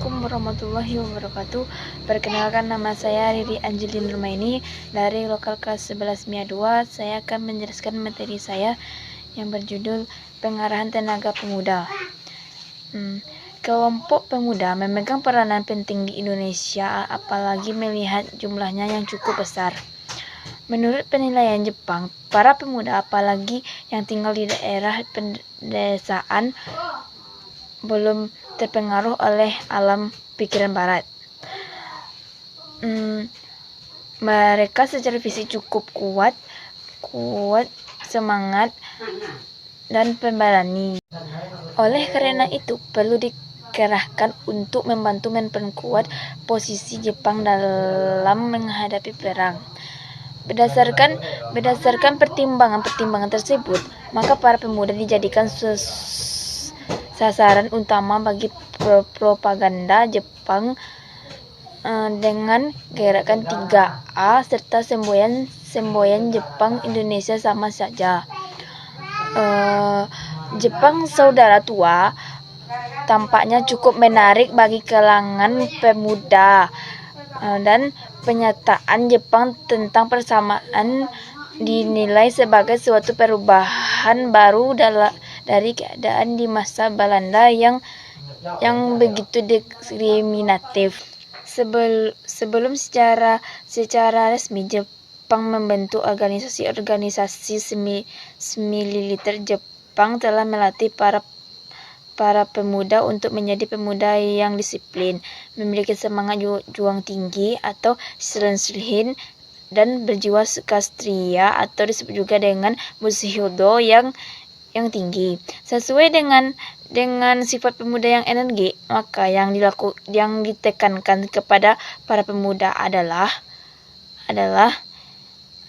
Assalamualaikum warahmatullahi wabarakatuh. Perkenalkan, nama saya Riri Angelin Rumaini dari lokal kelas 11 MIA 2. Saya akan menjelaskan materi saya yang berjudul Pengarahan Tenaga Pemuda. Kelompok pemuda memegang peranan penting di Indonesia, apalagi melihat jumlahnya yang cukup besar. Menurut penilaian Jepang, para pemuda, apalagi yang tinggal di daerah pedesaan, belum terpengaruh oleh alam pikiran barat. Mereka secara fisik cukup kuat, semangat, dan pemberani. Oleh karena itu, perlu dikerahkan untuk membantu memperkuat posisi Jepang dalam menghadapi perang. Berdasarkan pertimbangan tersebut, maka para pemuda dijadikan sasaran utama bagi propaganda Jepang dengan gerakan 3A serta semboyan Jepang Indonesia sama saja. Jepang Saudara Tua tampaknya cukup menarik bagi kalangan pemuda, dan penyataan Jepang tentang persamaan dinilai sebagai suatu perubahan baru dari keadaan di masa Belanda yang begitu diskriminatif. Sebelum secara resmi Jepang membentuk organisasi semiliter, Jepang telah melatih para pemuda untuk menjadi pemuda yang disiplin, memiliki semangat juang tinggi atau Shinshin, dan berjiwa ksatria atau disebut juga dengan Bushido yang tinggi. Sesuai dengan sifat pemuda yang energi, maka yang ditekankan kepada para pemuda adalah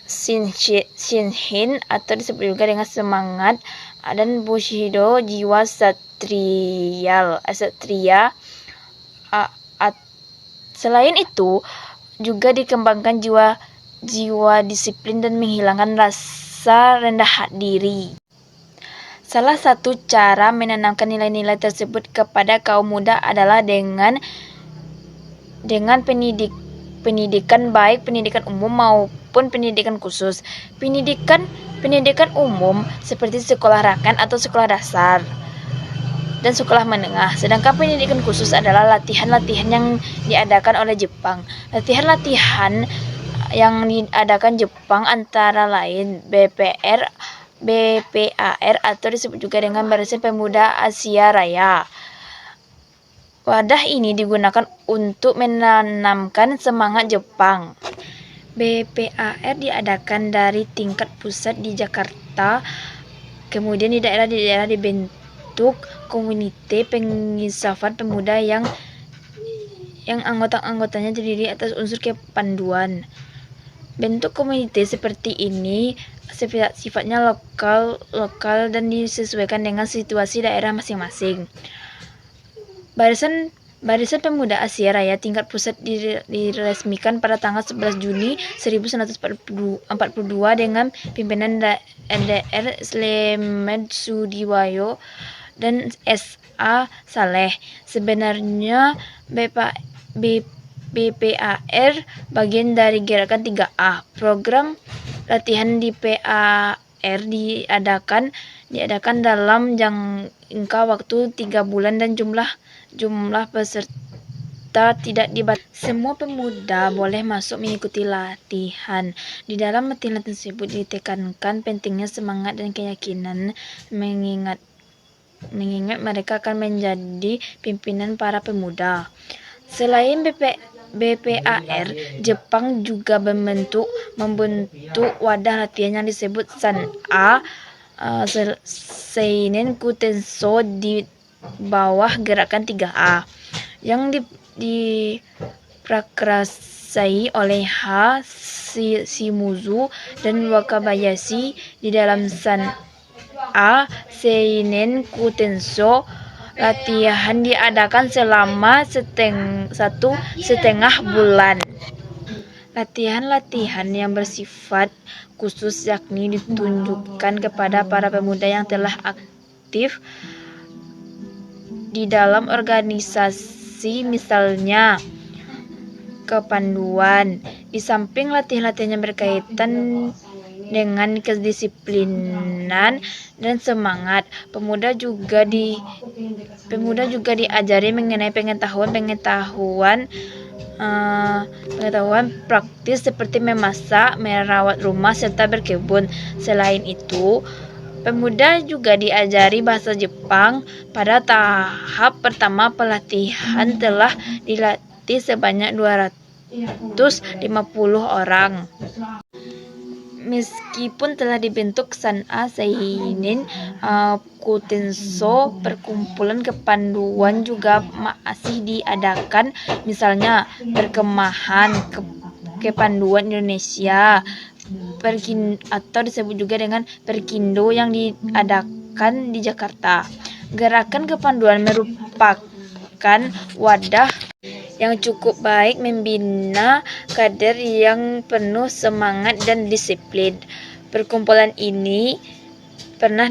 Shinshin atau disebut juga dengan semangat, dan Bushido, jiwa ksatria. Selain itu, juga dikembangkan jiwa disiplin dan menghilangkan rasa rendah diri. Salah satu cara menanamkan nilai-nilai tersebut kepada kaum muda adalah dengan pendidikan, baik pendidikan umum maupun pendidikan khusus. Pendidikan umum seperti sekolah rakyat atau sekolah dasar dan sekolah menengah. Sedangkan pendidikan khusus adalah latihan-latihan yang diadakan oleh Jepang. Latihan-latihan yang diadakan Jepang antara lain BPAR atau disebut juga dengan Barisan Pemuda Asia Raya. Wadah ini digunakan untuk menanamkan semangat Jepang. BPAR diadakan dari tingkat pusat di Jakarta, kemudian di daerah dibentuk komite penginsafan pemuda yang anggotanya terdiri atas unsur kepanduan. Bentuk komite seperti ini sifatnya lokal dan disesuaikan dengan situasi daerah masing-masing. Barisan Pemuda Asia Raya tingkat pusat diresmikan pada tanggal 11 Juni 1942 dengan pimpinan NDR Slemed Sudiwayo dan S.A. Saleh. Sebenarnya BPAR bagian dari gerakan 3A. Program latihan di PAR diadakan dalam jangka waktu 3 bulan dan jumlah peserta tidak dibatasi. Semua pemuda boleh masuk mengikuti latihan. Di dalam latihan tersebut ditekankan pentingnya semangat dan keyakinan, mengingat mereka akan menjadi pimpinan para pemuda. Selain BPAR, Jepang juga membentuk wadah latihan yang disebut SAN-A, Seinen Kutenso, di bawah gerakan 3A, yang diprakarsai oleh Shimizu dan Wakabayashi. Di dalam SAN-A, Seinen Kutenso, latihan diadakan selama 1,5 bulan. Latihan-latihan yang bersifat khusus yakni ditunjukkan kepada para pemuda yang telah aktif di dalam organisasi aksi, misalnya kepanduan. Di samping latihan-latihan yang berkaitan dengan kedisiplinan dan semangat, pemuda juga diajari mengenai pengetahuan praktis seperti memasak, merawat rumah, serta berkebun. Selain itu, pemuda juga diajari bahasa Jepang. Pada tahap pertama pelatihan telah dilatih sebanyak 250 orang. Meskipun telah dibentuk San'a Seinin Kutenso, perkumpulan kepanduan juga masih diadakan, misalnya perkemahan kepanduan Indonesia atau disebut juga dengan Perkindo yang diadakan di Jakarta. Gerakan kepanduan merupakan wadah yang cukup baik membina kader yang penuh semangat dan disiplin. Perkumpulan ini pernah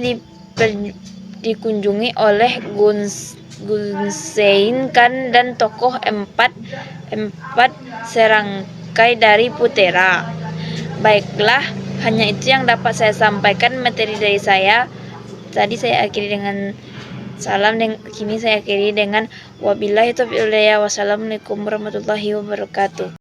dikunjungi oleh Gunsein Kan dan tokoh empat serangkai dari Putera. Baiklah, hanya itu yang dapat saya sampaikan materi dari saya. Tadi saya akhiri dengan salam, dan kini saya akhiri dengan wabillahi taufiq wal hidayah. Wassalamualaikum warahmatullahi wabarakatuh.